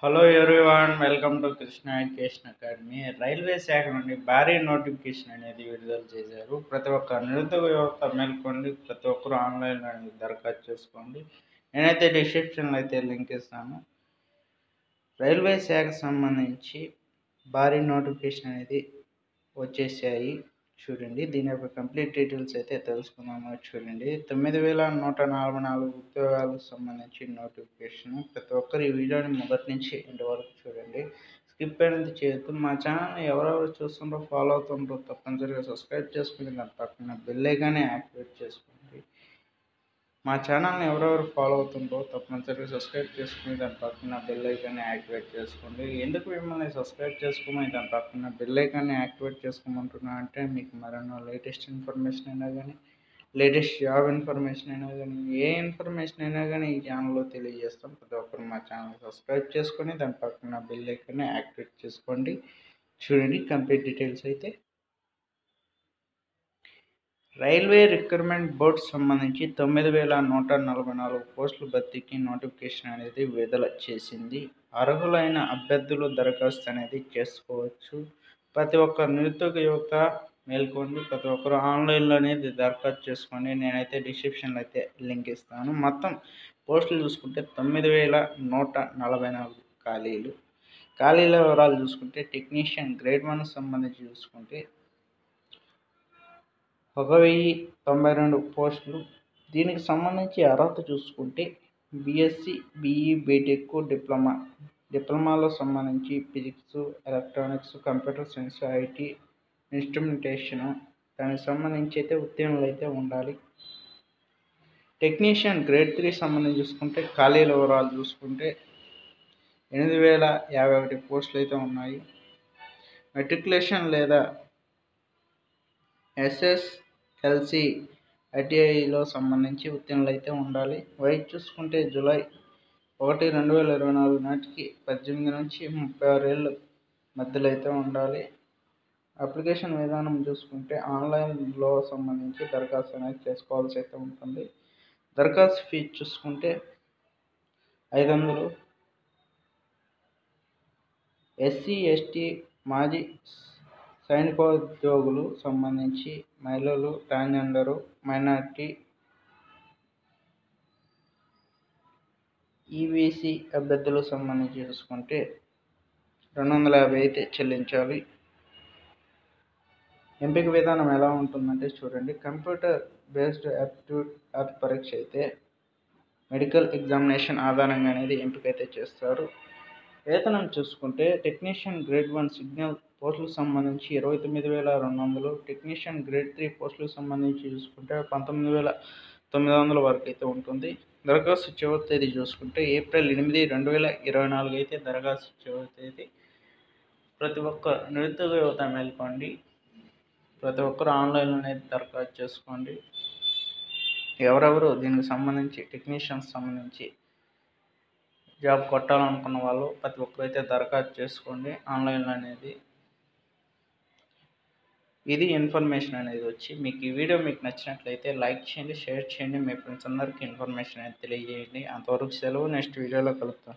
Hello everyone, welcome to Krishna education academy. Railway శాఖ నుండి భారీ నోటిఫికేషన్ అనేది విడుదల చేశారు. ప్రతి ఒక్క నిరుద్యోగ యువత మేల్కొండి, ప్రతి ఒక్కరు ఆన్లైన్లో అనేది దరఖాస్తు చేసుకోండి. నేనైతే డిస్క్రిప్షన్లో అయితే లింక్ ఇస్తాను. రైల్వే శాఖకు సంబంధించి భారీ నోటిఫికేషన్ అనేది వచ్చేసాయి. చూడండి, దీని యొక్క కంప్లీట్ డీటెయిల్స్ అయితే తెలుసుకుందాము. చూడండి, 9144 ఉద్యోగాలకు సంబంధించి నోటిఫికేషన్. ప్రతి ఒక్కరు ఈ వీడియోని మొదటి నుంచి ఇంటి వరకు చూడండి, స్కిప్ అనేది చేయొద్దు. మా ఛానల్ని ఎవరెవరు చూస్తుండ్రో, ఫాలో అవుతుండ్రో తప్పనిసరిగా సబ్స్క్రైబ్ చేసుకుని దాని పక్కన బెల్ ఐకాన్ని యాక్టివేట్ చేసుకోండి. మా ఛానల్ని ఎవరెవరు ఫాలో అవుతుందో తప్పనిసరిగా సబ్స్క్రైబ్ చేసుకుని దాని పక్కన బెల్ ఐకాన్ని యాక్టివేట్ చేసుకోండి. ఎందుకు మిమ్మల్ని సబ్స్క్రైబ్ చేసుకోమని దాని పక్కన బెల్ ఐకాన్ని యాక్టివేట్ చేసుకోమంటున్నా అంటే, మీకు మరన్నా లేటెస్ట్ ఇన్ఫర్మేషన్ అయినా కానీ, లేటెస్ట్ జాబ్ ఇన్ఫర్మేషన్ అయినా కానీ, ఏ ఇన్ఫర్మేషన్ అయినా కానీ ఈ ఛానల్లో తెలియజేస్తాం. ప్రతి ఒక్కరు మా ఛానల్ సబ్స్క్రైబ్ చేసుకొని దాని పక్కన బెల్ ఐకాన్ని యాక్టివేట్ చేసుకోండి. చూడండి, కంప్లీట్ డీటెయిల్స్ అయితే. రైల్వే రిక్రూట్మెంట్ బోర్డు సంబంధించి 9144 పోస్టుల భర్తీకి నోటిఫికేషన్ అనేది విడుదల చేసింది. అర్హులైన అభ్యర్థులు దరఖాస్తు అనేది చేసుకోవచ్చు. ప్రతి ఒక్క నిరుద్యోగ యువత మేల్కోండి, ప్రతి ఒక్కరు ఆన్లైన్లో అనేది దరఖాస్తు చేసుకోండి. నేనైతే డిస్క్రిప్షన్లో అయితే లింక్ ఇస్తాను. మొత్తం పోస్టులు చూసుకుంటే 9144 ఖాళీలు. ఖాళీల వివరాలు చూసుకుంటే, టెక్నీషియన్ గ్రేడ్ 1 సంబంధించి చూసుకుంటే 1092 పోస్టులు. దీనికి సంబంధించి అర్హత చూసుకుంటే బీఎస్సీ, బీఈ, బీటెక్, డిప్లొమాలో సంబంధించి physics, electronics, computer science, IT, instrumentation దానికి సంబంధించి అయితే ఉత్తీర్ణులు అయితే ఉండాలి. టెక్నీషియన్ గ్రేడ్ 3 సంబంధించి చూసుకుంటే ఖాళీల వివరాలు చూసుకుంటే 8051 పోస్టులు అయితే ఉన్నాయి. మెట్రికులేషన్ లేదా ఎస్ఎస్ఎల్సి, ఐటీఐలో సంబంధించి ఉత్తీర్ణులు అయితే ఉండాలి. వయసు చూసుకుంటే జూలై 1, 2024 నాటికి 18 నుంచి 36 ఏళ్ళ మధ్యలో అయితే ఉండాలి. అప్లికేషన్ విధానం చూసుకుంటే ఆన్లైన్లో సంబంధించి దరఖాస్తు అనేది చేసుకోవాల్సి అయితే ఉంటుంది. దరఖాస్తు ఫీజు చూసుకుంటే 500. ఎస్సీ, ఎస్టీ, మాజీ సైనికోద్యోగులు సంబంధించి, మహిళలు, ట్రాన్స్జెండరు, మైనారిటీ, ఈబీసీ అభ్యర్థులకు సంబంధించి చూసుకుంటే 250 అయితే చెల్లించాలి. ఎంపిక విధానం ఎలా ఉంటుందంటే చూడండి, కంప్యూటర్ బేస్డ్ యాప్టిట్యూడ్ పరీక్ష అయితే మెడికల్ ఎగ్జామినేషన్ ఆధారంగా అనేది ఎంపిక అయితే చేస్తారు. వేతనం చూసుకుంటే టెక్నీషియన్ గ్రేడ్ 1 సిగ్నల్ పోస్టులకు సంబంధించి 29,200, టెక్నీషియన్ గ్రేడ్ 3 పోస్టులకు సంబంధించి చూసుకుంటే 19,900 వరకు అయితే ఉంటుంది. దరఖాస్తు చివరి తేదీ చూసుకుంటే ఏప్రిల్ 8, 2024 అయితే దరఖాస్తు చివరి తేదీ. ప్రతి ఒక్క నిరుద్యోగ యువత మేల్కోండి, ప్రతి ఒక్కరు ఆన్లైన్లోనే దరఖాస్తు చేసుకోండి. ఎవరెవరు దీనికి సంబంధించి టెక్నీషియన్స్ సంబంధించి జాబ్ కొట్టాలనుకున్న వాళ్ళు ప్రతి ఒక్కరైతే దరఖాస్తు చేసుకోండి ఆన్లైన్లో అనేది. ఇది ఇన్ఫర్మేషన్ అనేది వచ్చి మీకు ఈ వీడియో మీకు నచ్చినట్లయితే లైక్ చేయండి, షేర్ చేయండి, మీ ఫ్రెండ్స్ అందరికీ ఇన్ఫర్మేషన్ అనేది తెలియజేయండి. అంతవరకు సెలవు, నెక్స్ట్ వీడియోలో కలుద్దాం.